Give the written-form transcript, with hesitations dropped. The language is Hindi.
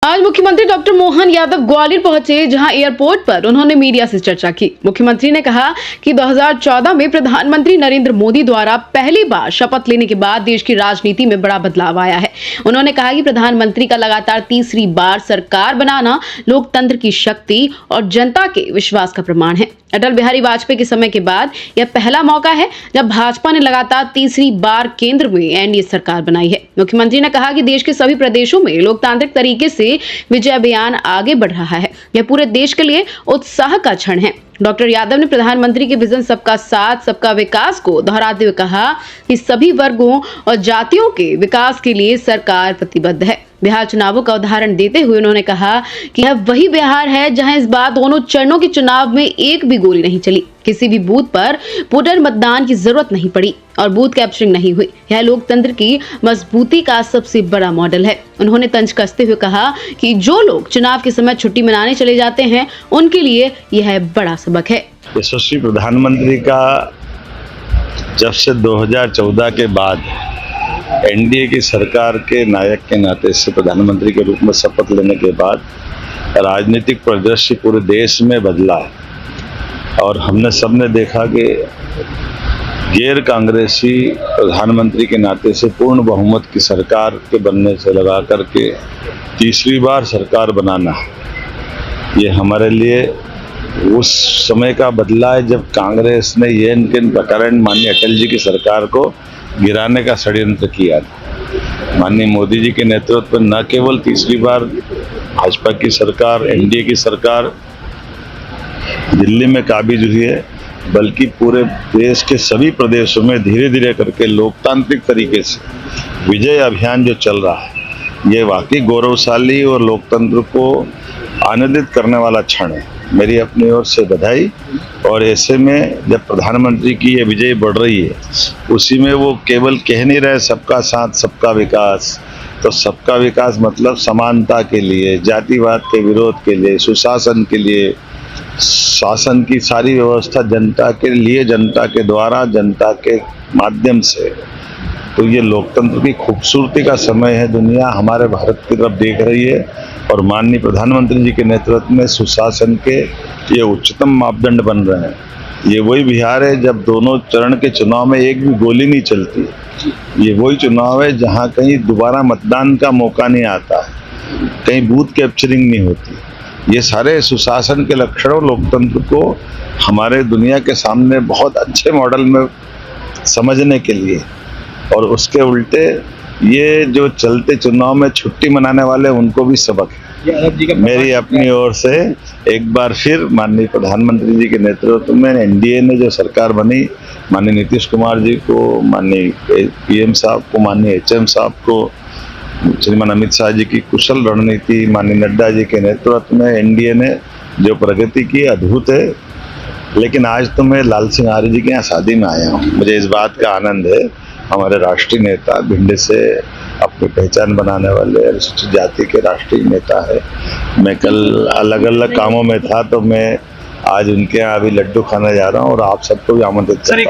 आज मुख्यमंत्री डॉक्टर मोहन यादव ग्वालियर पहुंचे, जहां एयरपोर्ट पर उन्होंने मीडिया से चर्चा की। मुख्यमंत्री ने कहा कि 2014 में प्रधानमंत्री नरेंद्र मोदी द्वारा पहली बार शपथ लेने के बाद देश की राजनीति में बड़ा बदलाव आया है। उन्होंने कहा कि प्रधानमंत्री का लगातार तीसरी बार सरकार बनाना लोकतंत्र की शक्ति और जनता के विश्वास का प्रमाण है। अटल बिहारी वाजपेयी के समय के बाद यह पहला मौका है जब भाजपा ने लगातार तीसरी बार केंद्र में एनडीए सरकार बनाई है। मुख्यमंत्री ने कहा कि देश के सभी प्रदेशों में लोकतांत्रिक तरीके से विजय अभियान आगे बढ़ रहा है। यह पूरे देश के लिए उत्साह का क्षण है। डॉक्टर यादव ने प्रधानमंत्री के विजन सबका साथ सबका विकास को दोहराते हुए कहा कि सभी वर्गों और जातियों के विकास के लिए सरकार प्रतिबद्ध है। बिहार चुनावों का उदाहरण देते हुए उन्होंने कहा कि यह वही बिहार है जहां इस बार दोनों चरणों के चुनाव में एक भी गोली नहीं चली, किसी भी बूथ पर पुनर्मतदान की जरूरत नहीं पड़ी और बूथ कैप्चरिंग नहीं हुई। यह लोकतंत्र की मजबूती का सबसे बड़ा मॉडल है। उन्होंने तंज कसते हुए कहा कि जो लोग चुनाव के समय छुट्टी मनाने चले जाते हैं, उनके लिए यह बड़ा सबक है। यशस्वी प्रधानमंत्री का जब से 2014 के बाद एनडीए की सरकार के नायक के नाते से प्रधानमंत्री के रूप में शपथ लेने के बाद राजनीतिक परिदृश्य पूरे देश में बदला है और हमने सबने देखा कि गैर कांग्रेसी प्रधानमंत्री के नाते से पूर्ण बहुमत की सरकार के बनने से लगा करके तीसरी बार सरकार बनाना, ये हमारे लिए उस समय का बदला है जब कांग्रेस ने ये प्रकरण माननीय अटल जी की सरकार को गिराने का षड्यंत्र किया था। माननीय मोदी जी के नेतृत्व में न केवल तीसरी बार भाजपा की सरकार, एनडीए की सरकार दिल्ली में काबिज हुई है, बल्कि पूरे देश के सभी प्रदेशों में धीरे धीरे करके लोकतांत्रिक तरीके से विजय अभियान जो चल रहा है, ये वाकई गौरवशाली और लोकतंत्र को आनंदित करने वाला क्षण है। मेरी अपनी ओर से बधाई। और ऐसे में जब प्रधानमंत्री की ये विजय बढ़ रही है, उसी में वो केवल कह नहीं रहे सबका साथ सबका विकास, तो सबका विकास मतलब समानता के लिए, जातिवाद के विरोध के लिए, सुशासन के लिए, शासन की सारी व्यवस्था जनता के लिए, जनता के द्वारा, जनता के माध्यम से। तो ये लोकतंत्र की खूबसूरती का समय है। दुनिया हमारे भारत की तरफ देख रही है और माननीय प्रधानमंत्री जी के नेतृत्व में सुशासन के ये उच्चतम मापदंड बन रहे हैं। ये वही बिहार है जब दोनों चरण के चुनाव में एक भी गोली नहीं चलती। ये वही चुनाव है जहां कहीं दोबारा मतदान का मौका नहीं आता है, कहीं बूथ कैप्चरिंग नहीं होती। ये सारे सुशासन के लक्षण और लोकतंत्र को हमारे दुनिया के सामने बहुत अच्छे मॉडल में समझने के लिए, और उसके उल्टे ये जो चलते चुनाव में छुट्टी मनाने वाले उनको भी सबक है। मेरी अपनी ओर से एक बार फिर माननीय प्रधानमंत्री जी के नेतृत्व में एनडीए ने जो सरकार बनी, माननीय नीतीश कुमार जी को, माननीय पीएम साहब को, माननीय एचएम साहब को, श्रीमान अमित शाह जी की कुशल रणनीति, माननीय नड्डा जी के नेतृत्व में एनडीए ने जो प्रगति की अद्भुत है। लेकिन आज तो मैं लाल सिंह आर्य जी के यहाँ शादी में आया हूँ। मुझे इस बात का आनंद है, हमारे राष्ट्रीय नेता, भिंड से अपनी पहचान बनाने वाले अनुसूचित जाति के राष्ट्रीय नेता है। मैं कल अलग अलग कामों में था, तो मैं आज उनके यहाँ अभी लड्डू खाने जा रहा हूँ और आप सबको भी आमंत्रित करता हूं।